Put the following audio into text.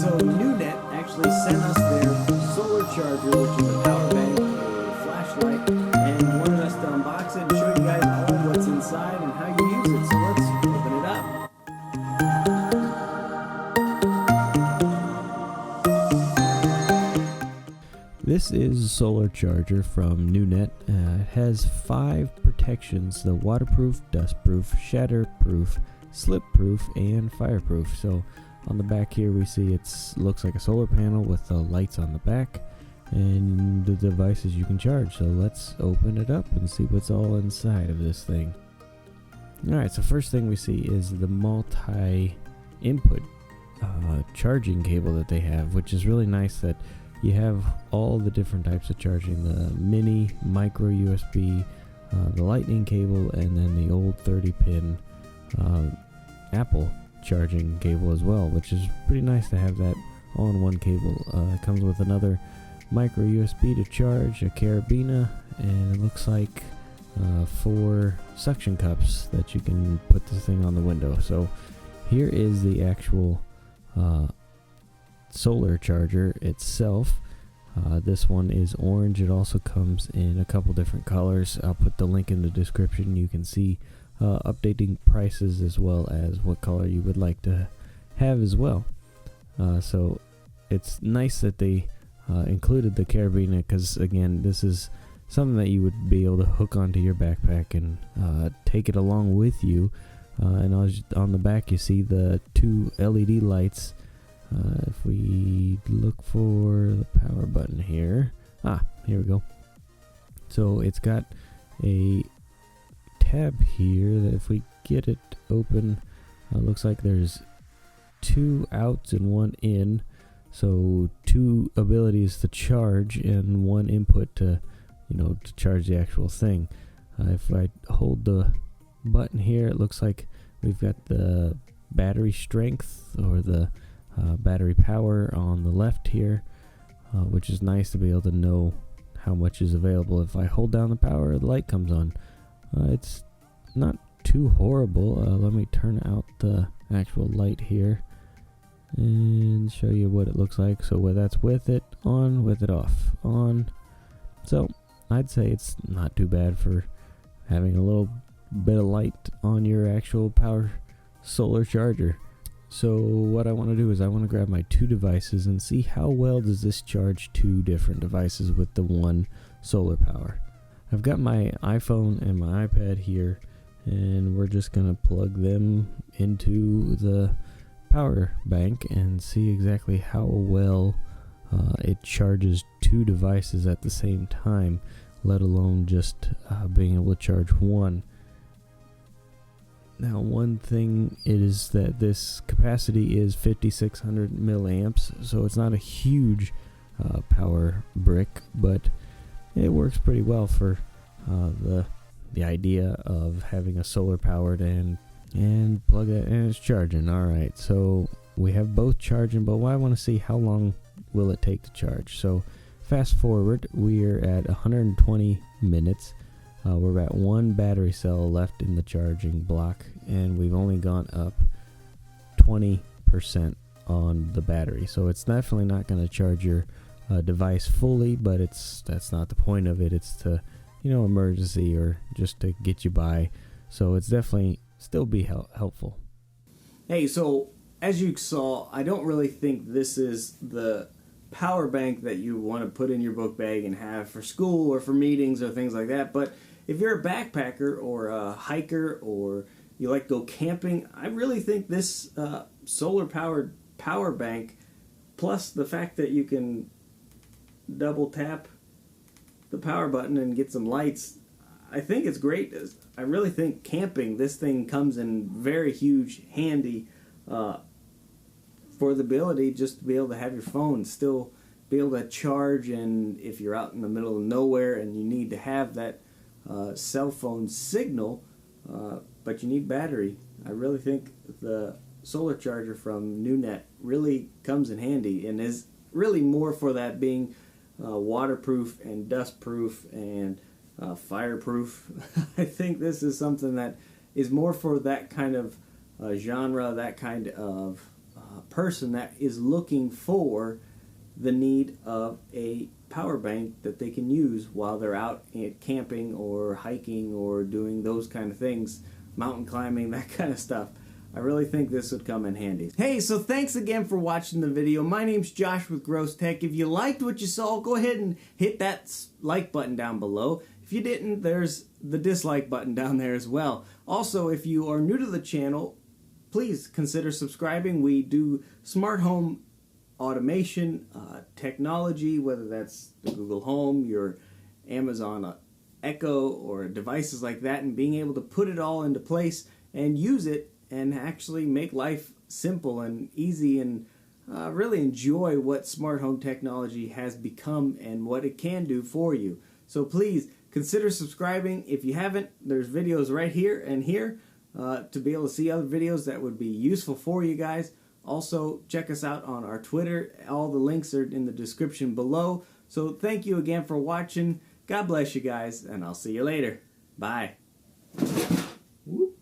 So NuNet actually sent us their solar charger, which is a power bank, a flashlight, and wanted us to unbox it and show you guys all what's inside and how you use it. So let's open it up. This is a solar charger from NuNet. It has 5 protections: the waterproof, dustproof, shatterproof, slipproof, and fireproof. So on the back here we see it looks like a solar panel with the lights on the back and the devices you can charge. So let's open it up and see what's all inside of this thing. Alright, so first thing we see is the multi-input charging cable that they have, which is really nice that you have all the different types of charging: the mini, micro USB, the lightning cable, and then the old 30-pin Apple charging cable as well, which is pretty nice to have that all in one cable. It comes with another micro USB to charge, a carabiner, and it looks like 4 suction cups that you can put this thing on the window. So here is the actual solar charger itself. This one is orange. It also comes in a couple different colors. I'll put the link in the description. You can see updating prices as well as what color you would like to have as well. So it's nice that they included the carabiner, because again, this is something that you would be able to hook onto your backpack and take it along with you. And on the back you see the 2 LED lights. If we look for the power button here, here we go. So it's got a tab here that if we get it open, looks like there's 2 outs and 1 in. So 2 abilities to charge and 1 input to charge the actual thing. If I hold the button here, it looks like we've got the battery strength or the battery power on the left here, which is nice to be able to know how much is available. If I hold down the power, the light comes on. It's not too horrible. Let me turn out the actual light here and show you what it looks like. So that's with it on, with it off, on. So I'd say it's not too bad for having a little bit of light on your actual power solar charger. So what I want to do is I want to grab my 2 devices and see how well does this charge 2 different devices with the 1 solar power. I've got my iPhone and my iPad here, and we're just going to plug them into the power bank and see exactly how well it charges 2 devices at the same time, let alone just being able to charge 1. Now, one thing is that this capacity is 5600 milliamps, so it's not a huge power brick, but it works pretty well for the idea of having a solar powered and plug it and it's charging. Alright, so we have both charging, but I want to see how long will it take to charge. So fast forward, we're at 120 minutes. We're at 1 battery cell left in the charging block, and we've only gone up 20% on the battery. So it's definitely not going to charge your device fully, but that's not the point of it. It's to, emergency or just to get you by. So it's definitely still be helpful. Hey, so as you saw, I don't really think this is the power bank that you want to put in your book bag and have for school or for meetings or things like that, but if you're a backpacker or a hiker or you like to go camping, I really think this solar-powered power bank, plus the fact that you can double tap the power button and get some lights, I think it's great. I really think camping, this thing comes in very huge handy for the ability just to be able to have your phone still be able to charge, and if you're out in the middle of nowhere and you need to have that cell phone signal, but you need battery, I really think the solar charger from NuNet really comes in handy and is really more for that being waterproof and dustproof and fireproof. I think this is something that is more for that kind of genre, that kind of person that is looking for the need of a power bank that they can use while they're out camping or hiking or doing those kind of things, mountain climbing, that kind of stuff. I really think this would come in handy. Hey, so thanks again for watching the video. My name's Josh with Gross Tech. If you liked what you saw, go ahead and hit that like button down below. If you didn't, there's the dislike button down there as well. Also, if you are new to the channel, please consider subscribing. We do smart home automation, technology, whether that's the Google Home, your Amazon Echo, or devices like that, and being able to put it all into place and use it and actually make life simple and easy, and really enjoy what smart home technology has become and what it can do for you. So please consider subscribing. If you haven't, there's videos right here and here to be able to see other videos that would be useful for you guys. Also, check us out on our Twitter. All the links are in the description below. So thank you again for watching. God bless you guys, and I'll see you later. Bye. Whoop.